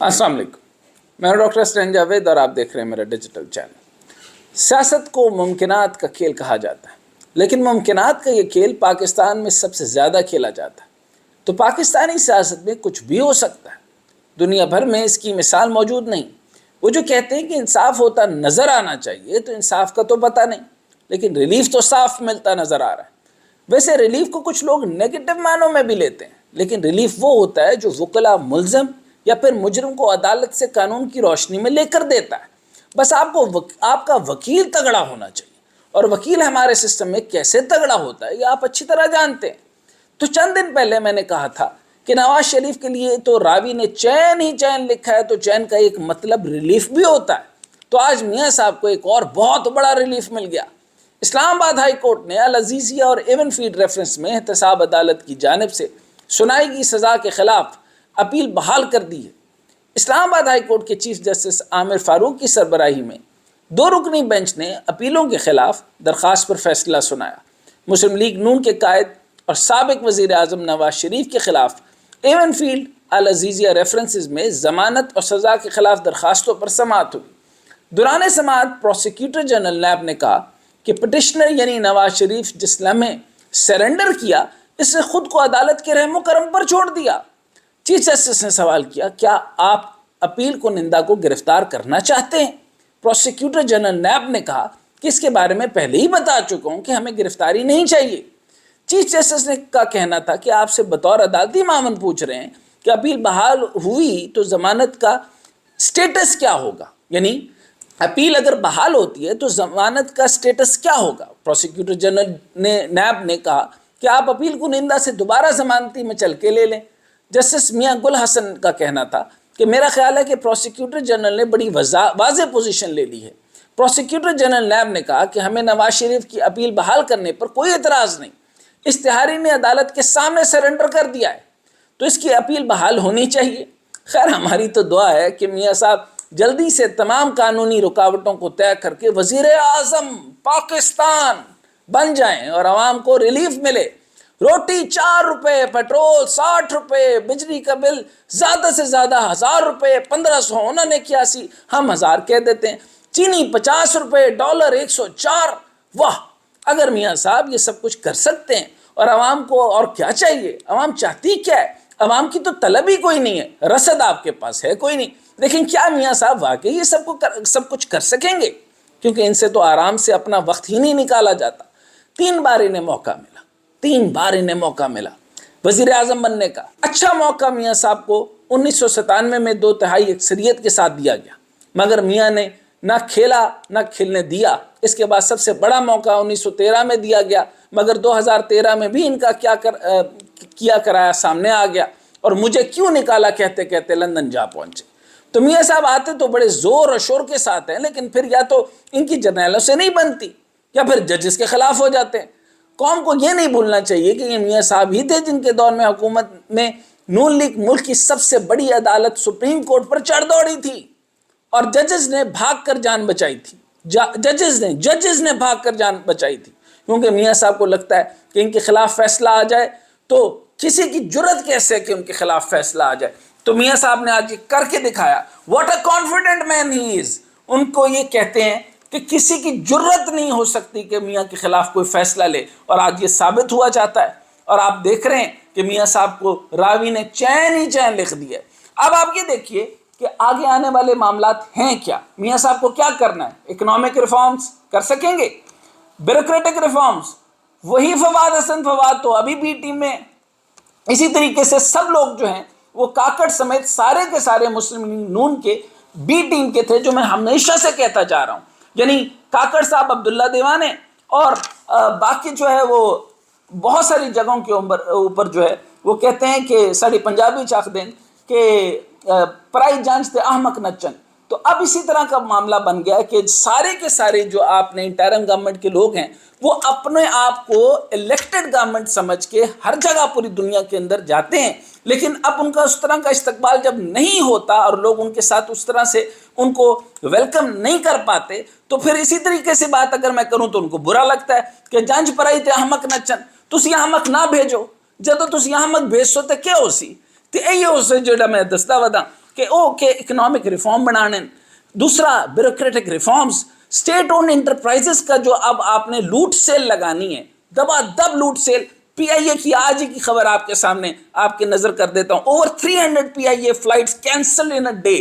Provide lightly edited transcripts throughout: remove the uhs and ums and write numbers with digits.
अस्सलाम वालेकुम, मैं डॉक्टर असलम जावेद और आप देख रहे हैं मेरा डिजिटल चैनल। सियासत को मुमकिनात का खेल कहा जाता है, लेकिन मुमकिनात का ये खेल पाकिस्तान में सबसे ज़्यादा खेला जाता है। तो पाकिस्तानी सियासत में कुछ भी हो सकता है, दुनिया भर में इसकी मिसाल मौजूद नहीं। वो जो कहते हैं कि इंसाफ होता नज़र आना चाहिए, तो इंसाफ का तो पता नहीं, लेकिन रिलीफ तो साफ मिलता नज़र आ रहा है। वैसे रिलीफ को कुछ लोग नेगेटिव मानों में भी लेते हैं, लेकिन रिलीफ वो होता है जो वकला मुल्ज़म या फिर मुजरिम को अदालत से कानून की रोशनी में लेकर देता है। बस आपका वकील तगड़ा होना चाहिए, और वकील हमारे सिस्टम में कैसे तगड़ा होता है ये आप अच्छी तरह जानते हैं। तो चंद दिन पहले मैंने कहा था कि नवाज शरीफ के लिए तो रावी ने चैन ही चैन लिखा है, तो चैन का एक मतलब रिलीफ भी होता है। तो आज मियाँ साहब को एक और बहुत बड़ा रिलीफ मिल गया। इस्लामाबाद हाई कोर्ट ने अल अजीज़िया और एवन फीड रेफरेंस में एहतसाब अदालत की जानिब से सुनाई गई सज़ा के ख़िलाफ़ अपील बहाल कर दी है। इस्लामाबाद हाई कोर्ट के चीफ जस्टिस आमिर फारूक की सरबराही में 2 रुकनी बेंच ने अपीलों के ख़िलाफ़ दरख्वास्त पर फैसला सुनाया। मुस्लिम लीग नून के कायद और साबिक वज़ीर आज़म नवाज शरीफ के ख़िलाफ़ एवन फील्ड अल अजीज़िया रेफरेंसेस में ज़मानत और सज़ा के ख़िलाफ़ दरख्वास्तों पर समाअत हुई। दौरान समाअत प्रोसिक्यूटर जनरल नैब ने कहा कि पटिशनर यानी नवाज शरीफ जिस लम्हे सरेंडर किया, इसने खुद को अदालत के रहमो करम पर छोड़ दिया। चीफ जस्टिस ने सवाल किया, क्या आप अपील को निंदा को गिरफ्तार करना चाहते हैं? प्रोसिक्यूटर जनरल नैब ने कहा कि इसके बारे में पहले ही बता चुका हूं कि हमें गिरफ्तारी नहीं चाहिए। चीफ जस्टिस ने का कहना था कि आपसे बतौर अदालती मामन पूछ रहे हैं कि अपील बहाल हुई तो जमानत का स्टेटस क्या होगा, यानी अपील अगर बहाल होती है तो जमानत का स्टेटस क्या होगा। प्रोसिक्यूटर जनरल नैब ने कहा कि आप अपील को निंदा से दोबारा जमानती में चल के ले लें। जस्टिस मियां गुल हसन का कहना था कि मेरा ख्याल है कि प्रोसिक्यूटर जनरल ने बड़ी वाज़ेह पोजीशन ले ली है। प्रोसिक्यूटर जनरल नैब ने कहा कि हमें नवाज शरीफ की अपील बहाल करने पर कोई एतराज़ नहीं, इश्तिहारी ने अदालत के सामने सरेंडर कर दिया है, तो इसकी अपील बहाल होनी चाहिए। खैर, हमारी तो दुआ है कि मियाँ साहब जल्दी से तमाम कानूनी रुकावटों को तय करके वज़ीर आज़म पाकिस्तान बन जाएं और आवाम को रिलीफ मिले। रोटी 4 रुपये, पेट्रोल 60 रुपये, बिजली का बिल ज़्यादा से ज़्यादा 1000 रुपये, 1500 उन्होंने 81, हम 1000 कह देते हैं। चीनी 50 रुपये, डॉलर 104। वाह, अगर मियाँ साहब ये सब कुछ कर सकते हैं और आवाम को और क्या चाहिए? आवाम चाहती क्या है? आवाम की तो तलब ही कोई नहीं है, रसद आपके पास है कोई नहीं। लेकिन क्या मियाँ साहब वाकई ये सब कुछ कर सकेंगे? क्योंकि इनसे तो आराम से अपना वक्त ही नहीं निकाला जाता। 3 बार इन्हें मौका मिला वज़ीर आज़म बनने का। अच्छा मौका मियाँ साहब को 1997 में 2/3 अक्सरियत के साथ दिया गया, मगर मियाँ ने ना खेला ना खेलने दिया। इसके बाद सबसे बड़ा मौका 1913 में दिया गया, मगर 2013 में भी इनका किया कराया सामने आ गया, और मुझे क्यों निकाला कहते कहते लंदन जा पहुंचे। तो मियाँ साहब आते तो बड़े ज़ोर और शोर के साथ हैं, लेकिन फिर या तो इनकी जर्नैलों से नहीं बनती या फिर जजेस के ख़िलाफ़ हो जाते हैं। कौम को ये नहीं भूलना चाहिए कि ये मियाँ साहब ही थे जिनके दौर में हुकूमत में नून लीग मुल्क की सबसे बड़ी अदालत सुप्रीम कोर्ट पर चढ़ दौड़ी थी, और जजेस ने भाग कर जान बचाई थी। जजेस ने भाग कर जान बचाई थी, क्योंकि मियाँ साहब को लगता है कि इनके खिलाफ फैसला आ जाए तो किसी की जुर्रत कैसे है कि उनके खिलाफ फैसला आ जाए। तो मियाँ साहब ने आज ये करके दिखाया। What a confident man he is. उनको ये कहते हैं कि किसी की जुर्रत नहीं हो सकती कि मियाँ के खिलाफ कोई फैसला ले, और आज ये साबित हुआ जाता है। और आप देख रहे हैं कि मियाँ साहब को रावी ने चैन ही चैन लिख दिया। अब आप ये देखिए कि आगे आने वाले मामलात हैं क्या। मियाँ साहब को क्या करना है? इकोनॉमिक रिफॉर्म्स कर सकेंगे, ब्यूरोक्रेटिक रिफॉर्म्स, वही फवाद हसन फवाद तो अभी भी टीम में। इसी तरीके से सब लोग जो हैं वो काकड़ समेत सारे के सारे मुस्लिम लीग नून के बी टीम के थे, जो मैं हमेशा से कहता जा रहा हूँ। यानी काकड़ साहब, अब्दुल्ला देवाने और बाकी जो है वो बहुत सारी जगहों के ऊपर जो है वो कहते हैं कि साड़ी पंजाबी चाक दें कि पराई जानते अहमक नचन। तो अब इसी तरह का मामला बन गया कि सारे के सारे जो आपने इंटरिम गवर्नमेंट के लोग हैं वो अपने आप को इलेक्टेड गवर्नमेंट समझ के हर जगह पूरी दुनिया के अंदर जाते हैं, लेकिन अब उनका उस तरह का इस्तकबाल जब नहीं होता और लोग उनके साथ उस तरह से उनको वेलकम नहीं कर पाते, तो फिर इसी तरीके से बात अगर मैं करूं तो उनको बुरा लगता है कि जंज पराई ते अहमक नचन, तुसी अहमक ना भेजो, जदों तुसी अहमक भेजो तो क्या हो सी। तो यही उस जो मैं दसदा वदा کہ اکنامک ریفارم بنانے. دوسرا bureaucratic reforms. State owned enterprises کا جو اب آپ نے لوٹ سیل لگانی ہے، دبا دب لوٹ سیل. پی آئی اے کی آج ہی کی خبر آپ کے سامنے آپ کی نظر کر دیتا ہوں. Over 300 P I a flights cancel in a day.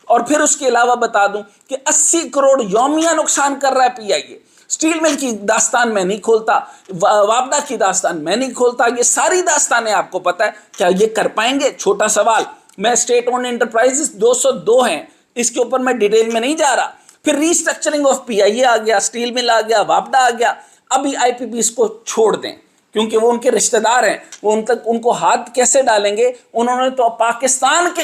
اور پھر اس کے علاوہ بتا دوں کہ 80 کروڑ یومیہ نقصان کر رہا ہے پی آئی اے. اسٹیل مل کی داستان میں نہیں کھولتا، وابڈا کی داستان میں نہیں کھولتا، یہ ساری داستانیں آپ کو پتہ ہے. کیا یہ کر پائیں گے؟ چھوٹا سوال. میں اسٹیٹ اونڈ انٹرپرائزز 202 ہیں، اس کے اوپر میں ڈیٹیل میں نہیں جا رہا. پھر ریسٹرکچرنگ آف پی آئی اے آ گیا، اسٹیل مل آ گیا، وابڈا آ گیا. ابھی آئی پی پی اس کو چھوڑ دیں کیونکہ وہ ان کے رشتہ دار ہیں، وہ ان کو ہاتھ کیسے ڈالیں گے؟ انہوں نے تو پاکستان کے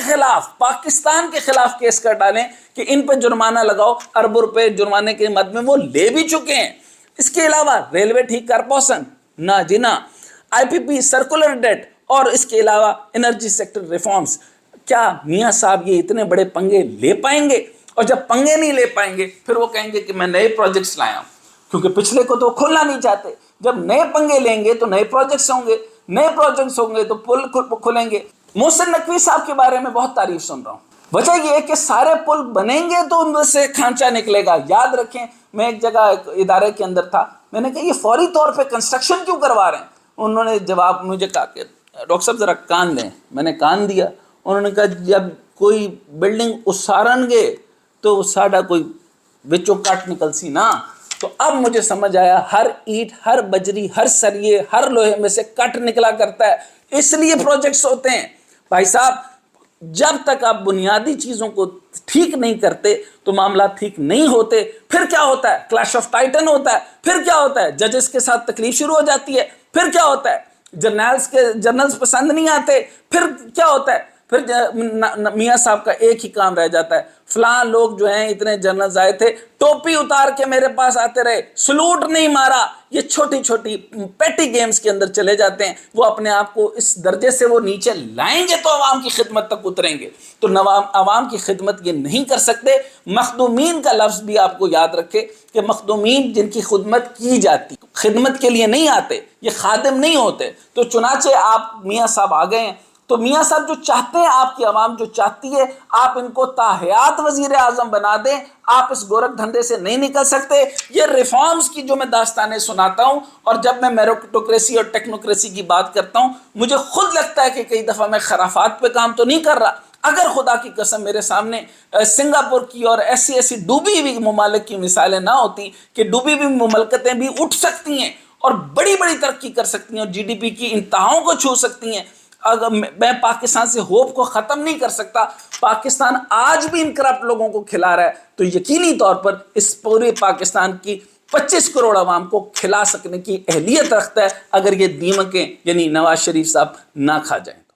خلاف کیس کر ڈالیں کہ ان پہ جرمانہ لگاؤ. اربوں روپے جرمانے کے مد میں وہ لے بھی چکے ہیں. اس کے علاوہ ریلوے ٹھیک کر پوسن نہ جی نہ. آئی پی پی سرکولر ڈیٹ اور اس کے علاوہ انرجی سیکٹر ریفارمز. کیا میاں صاحب یہ اتنے بڑے پنگے لے پائیں گے؟ اور جب پنگے نہیں لے پائیں گے پھر وہ کہیں گے کہ میں نئے پروجیکٹس لایا ہوں، کیونکہ پچھلے کو تو کھولنا نہیں چاہتے. جب نئے پنگے لیں گے تو نئے پروجیکٹس ہوں گے، نئے پروجیکٹس ہوں گے تو پل کھلیں گے. محسن نقوی صاحب کے بارے میں بہت تعریف سن رہا ہوں. وجہ یہ ہے کہ سارے پل بنیں گے تو ان میں سے کھانچا نکلے گا. یاد رکھیں، میں ایک جگہ ایک ادارے کے اندر تھا، میں نے کہا یہ فوری طور پہ کنسٹرکشن کیوں کروا رہے ہیں؟ انہوں نے جواب مجھے کہا کہ ڈاکٹر صاحب ذرا کان دیں. میں نے کان دیا. انہوں نے کہا جب کوئی بلڈنگ اسارن گے تو ساڈا کوئی بچوں کٹ نکل سی نا. تو اب مجھے سمجھ آیا، ہر اینٹ، ہر بجری، ہر سریے، ہر لوہے میں سے کٹ نکلا کرتا ہے. اس لیے پروجیکٹس ہوتے ہیں. بھائی صاحب، جب تک آپ بنیادی چیزوں کو ٹھیک نہیں کرتے تو معاملات ٹھیک نہیں ہوتے. پھر کیا ہوتا ہے؟ کلیش آف ٹائٹن ہوتا ہے. پھر کیا ہوتا ہے؟ ججز کے ساتھ تکلیف شروع ہو جاتی ہے. پھر کیا ہوتا ہے؟ جرنلز پسند نہیں آتے. پھر کیا ہوتا ہے؟ پھر میاں صاحب کا ایک ہی کام رہ جاتا ہے، فلاں لوگ جو ہیں اتنے جرنلز آئے تھے، ٹوپی اتار کے میرے پاس آتے رہے، سلوٹ نہیں مارا. یہ چھوٹی چھوٹی پیٹی گیمز کے اندر چلے جاتے ہیں. وہ اپنے آپ کو اس درجے سے وہ نیچے لائیں گے تو عوام کی خدمت تک اتریں گے. تو عوام کی خدمت یہ نہیں کر سکتے. مخدومین کا لفظ بھی آپ کو یاد رکھے کہ مخدومین جن کی خدمت کی جاتی، خدمت کے لیے نہیں آتے، یہ خادم نہیں ہوتے. تو چنانچہ آپ میاں صاحب آ گئے ہیں. تو میاں صاحب جو چاہتے ہیں، آپ کی عوام جو چاہتی ہے، آپ ان کو تاحیات وزیر اعظم بنا دیں. آپ اس گورکھ دھندے سے نہیں نکل سکتے. یہ ریفارمز کی جو میں داستانیں سناتا ہوں اور جب میں میرٹوکریسی اور ٹیکنوکریسی کی بات کرتا ہوں، مجھے خود لگتا ہے کہ کئی دفعہ میں خرافات پہ کام تو نہیں کر رہا. اگر خدا کی قسم میرے سامنے سنگاپور کی اور ایسی ڈوبی ہوئی ممالک کی مثالیں نہ ہوتی کہ ڈوبی ہوئی مملکتیں بھی اٹھ سکتی ہیں اور بڑی بڑی ترقی کر سکتی ہیں اور جی ڈی پی کی انتہاؤں کو چھو سکتی ہیں. اگر میں پاکستان سے ہوپ کو ختم نہیں کر سکتا. پاکستان آج بھی ان کرپٹ لوگوں کو کھلا رہا ہے تو یقینی طور پر اس پورے پاکستان کی 25 کروڑ عوام کو کھلا سکنے کی اہلیت رکھتا ہے، اگر یہ دیمکیں یعنی نواز شریف صاحب نہ کھا جائیں.